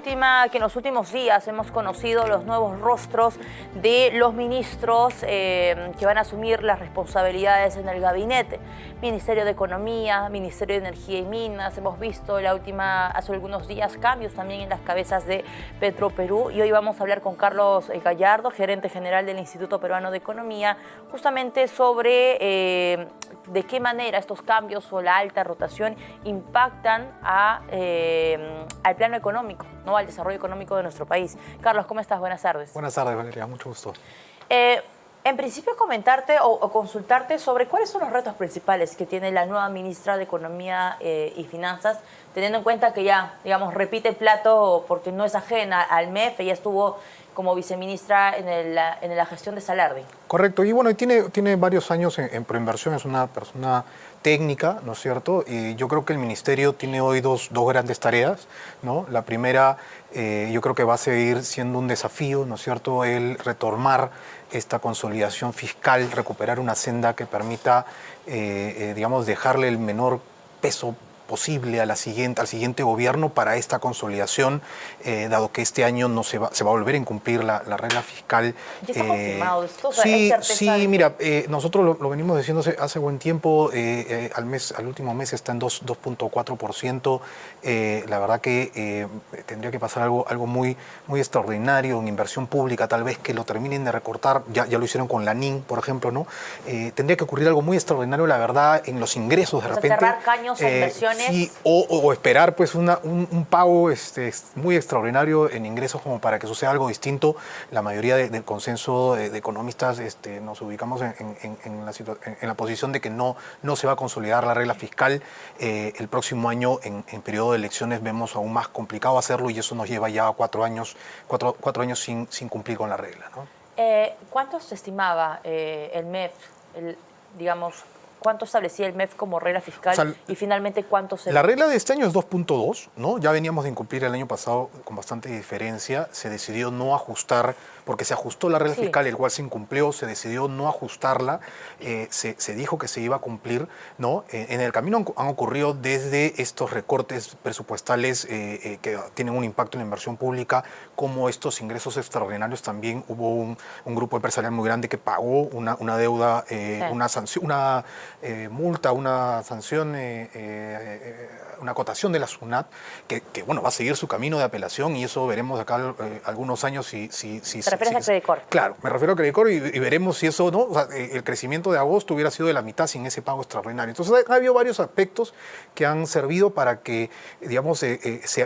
que en los últimos días hemos conocido los nuevos rostros de los ministros que van a asumir las responsabilidades en el gabinete. Ministerio de Economía, Ministerio de Energía y Minas. Hemos visto hace algunos días cambios también en las cabezas de Petroperú. Y hoy vamos a hablar con Carlos Gallardo, gerente general del Instituto Peruano de Economía, justamente sobre de qué manera estos cambios o la alta rotación impactan al plano económico, ¿no? Al desarrollo económico de nuestro país. Carlos, ¿cómo estás? Buenas tardes. Buenas tardes, Valeria. Mucho gusto. En principio, comentarte o consultarte sobre cuáles son los retos principales que tiene la nueva ministra de Economía y Finanzas, teniendo en cuenta que ya, digamos, repite plato porque no es ajena al MEF, ella estuvo como viceministra en la gestión de Salardi. Correcto, y bueno, tiene varios años en proinversión, es una persona técnica, ¿no es cierto? Y yo creo que el ministerio tiene hoy dos grandes tareas, ¿no? La primera, yo creo que va a seguir siendo un desafío, ¿no es cierto?, el retomar esta consolidación fiscal, recuperar una senda que permita, digamos, dejarle el menor peso posible al siguiente gobierno para esta consolidación, dado que este año no se va a volver a incumplir la regla fiscal. ¿Ya está confirmado esto? Sí, mira, nosotros lo venimos diciendo hace buen tiempo, al último mes está en 2.4%. La verdad que tendría que pasar algo muy extraordinario en inversión pública, tal vez que lo terminen de recortar, ya lo hicieron con la NIN, por ejemplo, ¿no? Tendría que ocurrir algo muy extraordinario, la verdad, en los ingresos de repente. Cerrar caños a inversiones. Sí, o esperar pues un pago muy extraordinario en ingresos como para que suceda algo distinto. La mayoría del consenso de economistas nos ubicamos en la posición de que no se va a consolidar la regla fiscal. El próximo año, en periodo de elecciones, vemos aún más complicado hacerlo y eso nos lleva ya a 4 años sin cumplir con la regla, ¿no? ¿Cuánto se estimaba el MEF, digamos, cuánto establecía el MEF como regla fiscal, o sea, y finalmente cuánto se... La regla de este año es 2.2, ¿no? Ya veníamos de incumplir el año pasado con bastante diferencia. Se decidió no ajustar, porque se ajustó la regla fiscal, el cual se incumplió, se decidió no ajustarla, se dijo que se iba a cumplir, ¿no? En el camino han ocurrido desde estos recortes presupuestales que tienen un impacto en la inversión pública, como estos ingresos extraordinarios. También hubo un grupo empresarial muy grande que pagó una deuda, una sanción, una multa, una sanción, una acotación de la SUNAT, que bueno, va a seguir su camino de apelación y eso veremos de acá algunos años si ¿Te refieres a Credicor? Claro, me refiero a Credicor y veremos si eso, ¿no? O sea, el crecimiento de agosto hubiera sido de la mitad sin ese pago extraordinario. Entonces ha habido varios aspectos que han servido para que, digamos,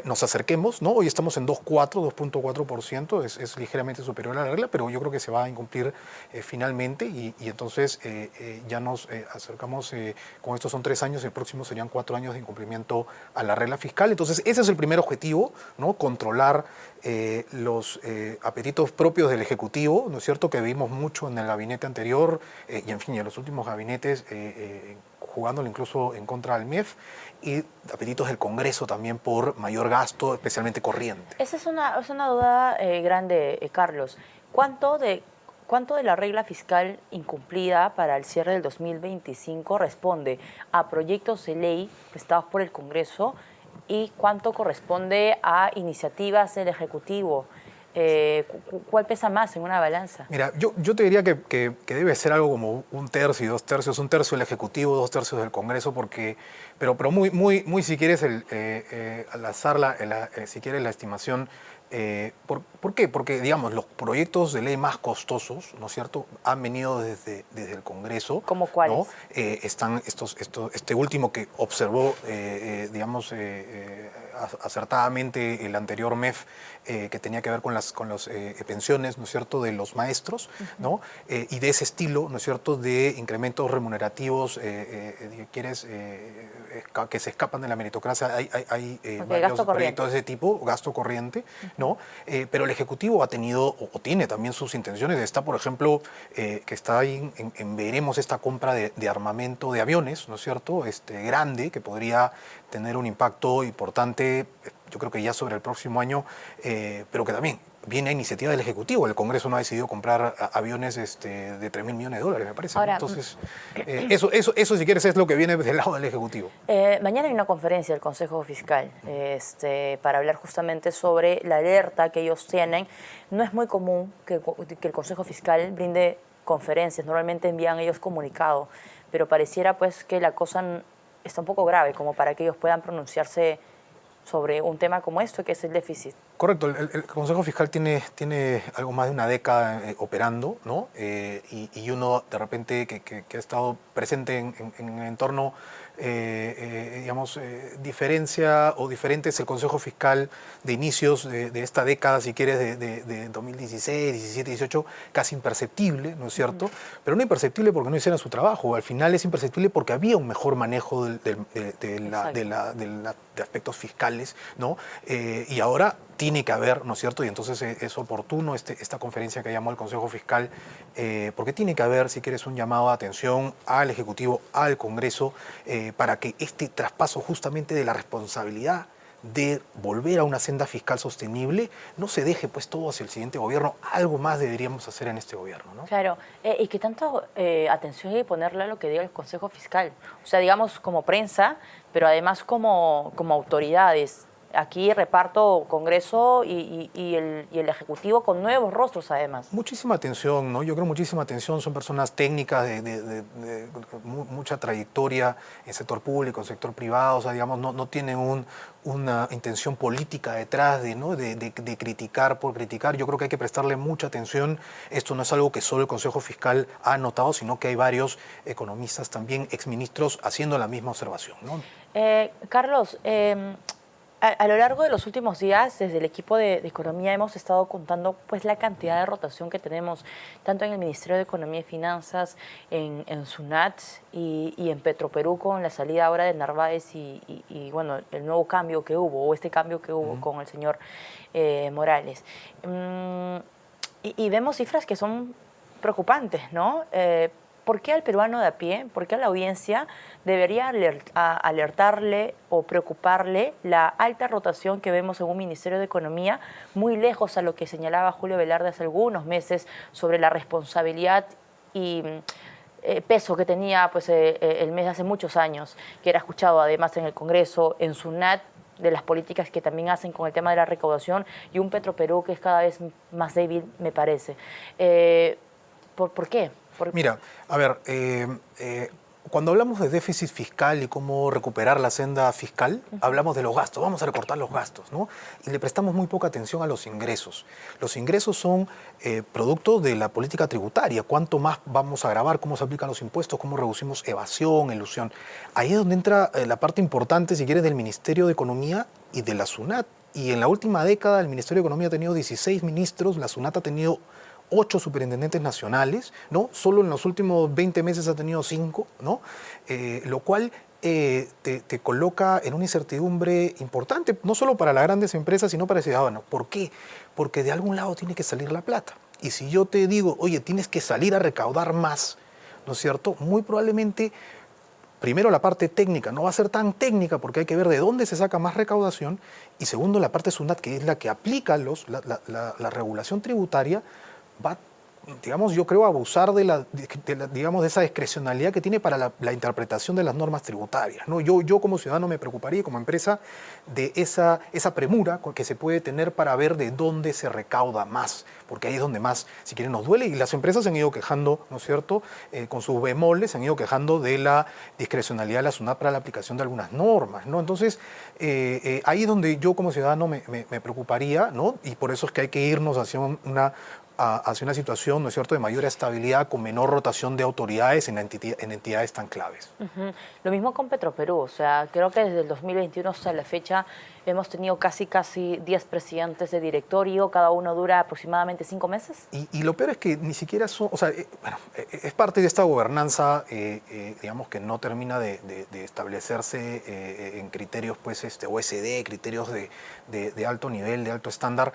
nos acerquemos, ¿no? Hoy estamos en 2.4%, es ligeramente superior a la regla, pero yo creo que se va a incumplir finalmente y entonces ya nos acercamos, con estos son 3 años, el próximo serían 4 años de incumplimiento a la regla fiscal. Entonces ese es el primer objetivo, ¿no? Controlar los apetitos propios del Ejecutivo, ¿no es cierto?, que vimos mucho en el gabinete anterior y en fin, en los últimos gabinetes, jugándolo incluso en contra del MEF, y apetitos del Congreso también por mayor gasto, especialmente corriente. Esa es una duda grande, Carlos. ¿Cuánto de la regla fiscal incumplida para el cierre del 2025 responde a proyectos de ley prestados por el Congreso y cuánto corresponde a iniciativas del Ejecutivo? ¿Cuál pesa más en una balanza? Mira, yo te diría que debe ser algo como 1/3 y 2/3, 1/3 del Ejecutivo, 2/3 del Congreso, pero muy si quieres al azar, si quieres la estimación. ¿Por qué? Porque, digamos, los proyectos de ley más costosos, ¿no es cierto?, han venido desde el Congreso. ¿Cómo cuáles? ¿No? Están este último que observó, digamos, acertadamente el anterior MEF, que tenía que ver con las pensiones, ¿no es cierto?, de los maestros, ¿no? Y de ese estilo, ¿no es cierto?, de incrementos remunerativos, quieres, que se escapan de la meritocracia. Hay varios proyectos de ese tipo, gasto corriente, ¿no? Pero el Ejecutivo ha tenido o tiene también sus intenciones. Está, por ejemplo, que está ahí veremos esta compra de armamento de aviones, ¿no es cierto?, grande, que podría tener un impacto importante yo creo que ya sobre el próximo año, pero que también viene a iniciativa del Ejecutivo. El Congreso no ha decidido comprar aviones de 3.000 millones de dólares, me parece. Ahora, entonces, eso, si quieres, es lo que viene del lado del Ejecutivo. Mañana hay una conferencia del Consejo Fiscal para hablar justamente sobre la alerta que ellos tienen. No es muy común que el Consejo Fiscal brinde conferencias, normalmente envían ellos comunicado, pero pareciera pues que la cosa está un poco grave como para que ellos puedan pronunciarse sobre un tema como esto, que es el déficit. Correcto, el Consejo Fiscal tiene algo más de una década operando, ¿no? Y uno de repente que ha estado presente en el entorno, diferencia o diferente es el Consejo Fiscal de inicios de esta década, si quieres, de 2016, 17, 18, casi imperceptible, ¿no es cierto? Pero no imperceptible porque no hicieran su trabajo, al final es imperceptible porque había un mejor manejo de aspectos fiscales, ¿no? Y ahora tiene que haber, ¿no es cierto? Y entonces es oportuno esta conferencia que llamó el Consejo Fiscal, porque tiene que haber, si quieres, un llamado de atención al Ejecutivo, al Congreso, para que este traspaso justamente de la responsabilidad de volver a una senda fiscal sostenible no se deje pues todo hacia el siguiente gobierno. Algo más deberíamos hacer en este gobierno, ¿no? Claro, y que tanto atención hay que ponerle a lo que diga el Consejo Fiscal. O sea, digamos como prensa, pero además como autoridades. Aquí reparto Congreso y el Ejecutivo con nuevos rostros además. Muchísima atención, ¿no? Yo creo muchísima atención. Son personas técnicas de mucha trayectoria en sector público, en sector privado. O sea, digamos, no tienen una intención política detrás de criticar por criticar. Yo creo que hay que prestarle mucha atención. Esto no es algo que solo el Consejo Fiscal ha notado, sino que hay varios economistas también, exministros, haciendo la misma observación, ¿no? Carlos, a lo largo de los últimos días, desde el equipo de Economía hemos estado contando pues la cantidad de rotación que tenemos, tanto en el Ministerio de Economía y Finanzas, en SUNAT y en Petroperú, con la salida ahora de Narváez y bueno, el nuevo cambio que hubo, o este cambio que hubo con el señor Morales. Y vemos cifras que son preocupantes, ¿no? ¿Por qué al peruano de a pie, por qué a la audiencia debería alertarle o preocuparle la alta rotación que vemos en un Ministerio de Economía, muy lejos a lo que señalaba Julio Velarde hace algunos meses sobre la responsabilidad y peso que tenía pues, el MES hace muchos años, que era escuchado además en el Congreso, en SUNAT, de las políticas que también hacen con el tema de la recaudación, y un Petroperú que es cada vez más débil, me parece. ¿Por qué? Mira, a ver, cuando hablamos de déficit fiscal y cómo recuperar la senda fiscal, hablamos de los gastos, vamos a recortar los gastos, ¿no? Y le prestamos muy poca atención a los ingresos. Los ingresos son producto de la política tributaria. ¿Cuánto más vamos a gravar? ¿Cómo se aplican los impuestos? ¿Cómo reducimos evasión, elusión? Ahí es donde entra la parte importante, si quieres, del Ministerio de Economía y de la SUNAT. Y en la última década el Ministerio de Economía ha tenido 16 ministros, la SUNAT ha tenido 8 superintendentes nacionales, ¿no? Solo en los últimos 20 meses ha tenido 5, ¿no? Lo cual te coloca en una incertidumbre importante, no solo para las grandes empresas, sino para el ciudadano. ¿Por qué? Porque de algún lado tiene que salir la plata. Y si yo te digo, oye, tienes que salir a recaudar más, ¿no es cierto? Muy probablemente, primero, la parte técnica no va a ser tan técnica porque hay que ver de dónde se saca más recaudación. Y segundo, la parte SUNAT, que es la que aplica la regulación tributaria, va, digamos, yo creo, a abusar de esa discrecionalidad que tiene para la interpretación de las normas tributarias, ¿no? Yo como ciudadano me preocuparía, como empresa, de esa premura que se puede tener para ver de dónde se recauda más, porque ahí es donde más, si quieren, nos duele. Y las empresas se han ido quejando, ¿no es cierto?, con sus bemoles, se han ido quejando de la discrecionalidad de la SUNAT para la aplicación de algunas normas, ¿no? Entonces, ahí es donde yo como ciudadano me preocuparía, ¿no? Y por eso es que hay que irnos hacia una situación, ¿no es cierto?, de mayor estabilidad, con menor rotación de autoridades en entidades tan claves. Lo mismo con Petroperú, o sea, creo que desde el 2021 hasta la fecha hemos tenido casi 10 presidentes de directorio, cada uno dura aproximadamente 5 meses. Y lo peor es que ni siquiera son, o sea, es parte de esta gobernanza, digamos, que no termina de establecerse en criterios, pues, OSD, criterios de alto nivel, de alto estándar,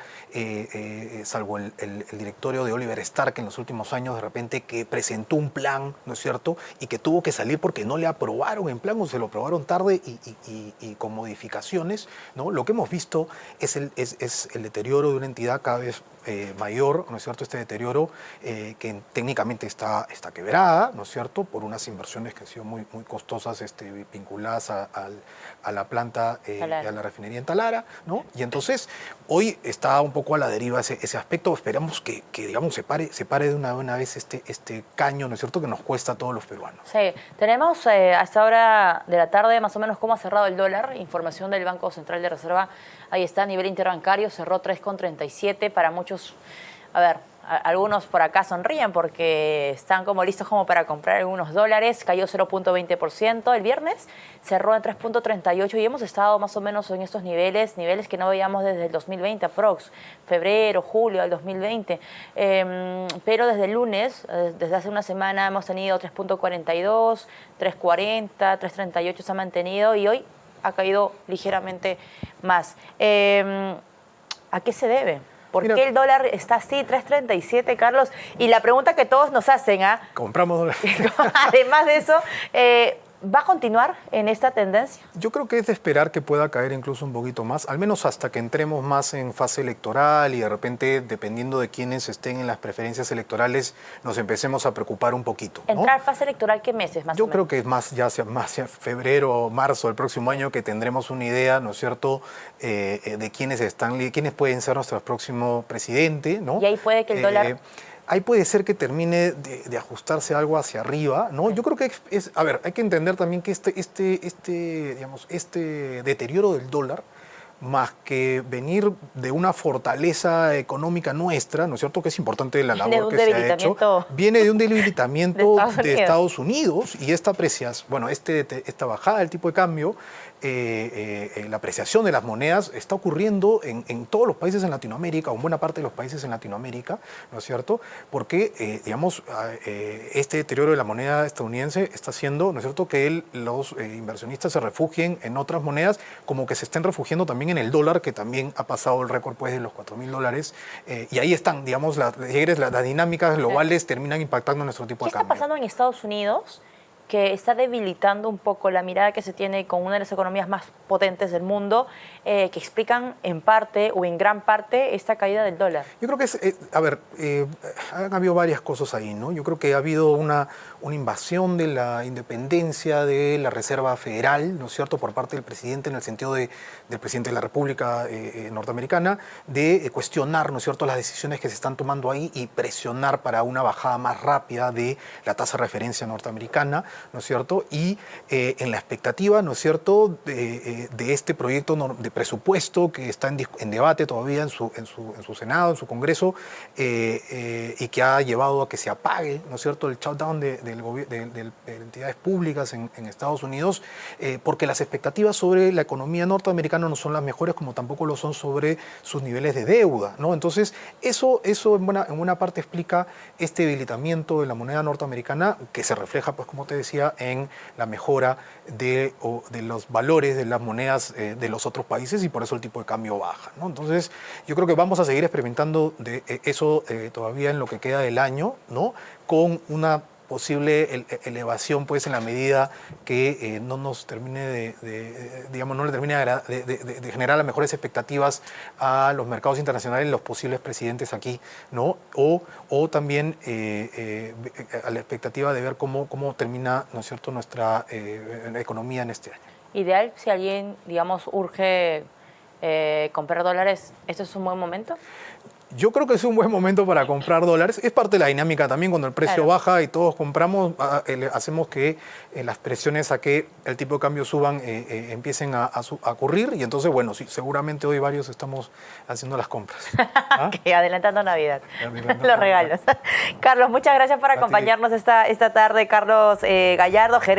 salvo el directorio de Oliver Stark en los últimos años, de repente, que presentó un plan, ¿no es cierto?, y que tuvo que salir porque no le aprobaron el plan o se lo aprobaron tarde y con modificaciones, ¿no? Lo que hemos visto es el deterioro de una entidad cada vez mayor, ¿no es cierto? Este deterioro que técnicamente está quebrada, ¿no es cierto? Por unas inversiones que han sido muy costosas vinculadas a la planta y a la refinería en Talara, ¿no? Y entonces hoy está un poco a la deriva ese aspecto. Esperamos que digamos, se pare de una vez este caño, ¿no es cierto?, que nos cuesta a todos los peruanos. Sí, tenemos a esta hora de la tarde más o menos cómo ha cerrado el dólar. Información del Banco Central de Reserva. Ahí está, a nivel interbancario, cerró 3,37. Para muchos, a ver, algunos por acá sonríen porque están como listos como para comprar algunos dólares. Cayó 0,20%. El viernes cerró en 3,38 y hemos estado más o menos en estos niveles que no veíamos desde el 2020 aprox, febrero, julio del 2020. Pero desde el lunes, desde hace una semana, hemos tenido 3,42, 3,40, 3,38 se ha mantenido y hoy ha caído ligeramente más. ¿A qué se debe? ¿Por qué el dólar está así, 3,37, Carlos? Y la pregunta que todos nos hacen, ¿compramos dólares? Además de eso, ¿va a continuar en esta tendencia? Yo creo que es de esperar que pueda caer incluso un poquito más, al menos hasta que entremos más en fase electoral y de repente, dependiendo de quiénes estén en las preferencias electorales, nos empecemos a preocupar un poquito, ¿no? ¿Entrar fase electoral qué meses más o menos? Yo creo que es más ya febrero o marzo del próximo año que tendremos una idea, ¿no es cierto?, de quiénes pueden ser nuestro próximo presidente, ¿no? Y ahí puede que el dólar... Ahí puede ser que termine de ajustarse algo hacia arriba, ¿no? Yo creo que a ver, hay que entender también que este deterioro del dólar, más que venir de una fortaleza económica nuestra, ¿no es cierto?, que es importante la labor que se ha hecho, viene de un debilitamiento de Estados Unidos y esta bajada del tipo de cambio, la apreciación de las monedas está ocurriendo en todos los países en Latinoamérica, o en buena parte de los países en Latinoamérica, ¿no es cierto?, porque, este deterioro de la moneda estadounidense está haciendo, ¿no es cierto?, que los inversionistas se refugien en otras monedas, como que se estén refugiando también en el dólar, que también ha pasado el récord pues, de los $4.000, y ahí están, digamos, las dinámicas globales terminan impactando nuestro tipo de cambio. ¿Qué está pasando en Estados Unidos que está debilitando un poco la mirada que se tiene con una de las economías más potentes del mundo, que explican en parte o en gran parte esta caída del dólar? Yo creo que han habido varias cosas ahí, ¿no? Yo creo que ha habido una invasión de la independencia de la Reserva Federal, ¿no es cierto?, por parte del presidente, en el sentido del presidente de la República norteamericana, de cuestionar, ¿no es cierto?, las decisiones que se están tomando ahí y presionar para una bajada más rápida de la tasa de referencia norteamericana, ¿no es cierto? Y en la expectativa, ¿no es cierto?, de este proyecto de presupuesto que está en debate todavía en su Senado, en su Congreso, y que ha llevado a que se apague, ¿no es cierto?, el shutdown de entidades públicas en Estados Unidos, porque las expectativas sobre la economía norteamericana no son las mejores, como tampoco lo son sobre sus niveles de deuda, ¿no? Entonces, eso en buena parte explica este debilitamiento de la moneda norteamericana, que se refleja, pues como te decía, en la mejora de los valores de las monedas de los otros países, y por eso el tipo de cambio baja, ¿no? Entonces, yo creo que vamos a seguir experimentando eso todavía en lo que queda del año, ¿no?, con una posible elevación, pues, en la medida que no nos termine no le termine de generar las mejores expectativas a los mercados internacionales, los posibles presidentes aquí, ¿no? O también a la expectativa de ver cómo termina, ¿no es cierto?, nuestra economía en este año. Ideal, si alguien, digamos, urge comprar dólares, ¿esto es un buen momento? Yo creo que es un buen momento para comprar dólares. Es parte de la dinámica también, cuando el precio baja y todos compramos, hacemos que las presiones a que el tipo de cambio suban empiecen a ocurrir, y entonces, bueno, sí, seguramente hoy varios estamos haciendo las compras. ¿Ah? Adelantando Navidad. Los regalos. Carlos, muchas gracias por acompañarnos esta tarde. Carlos Gallardo, gerente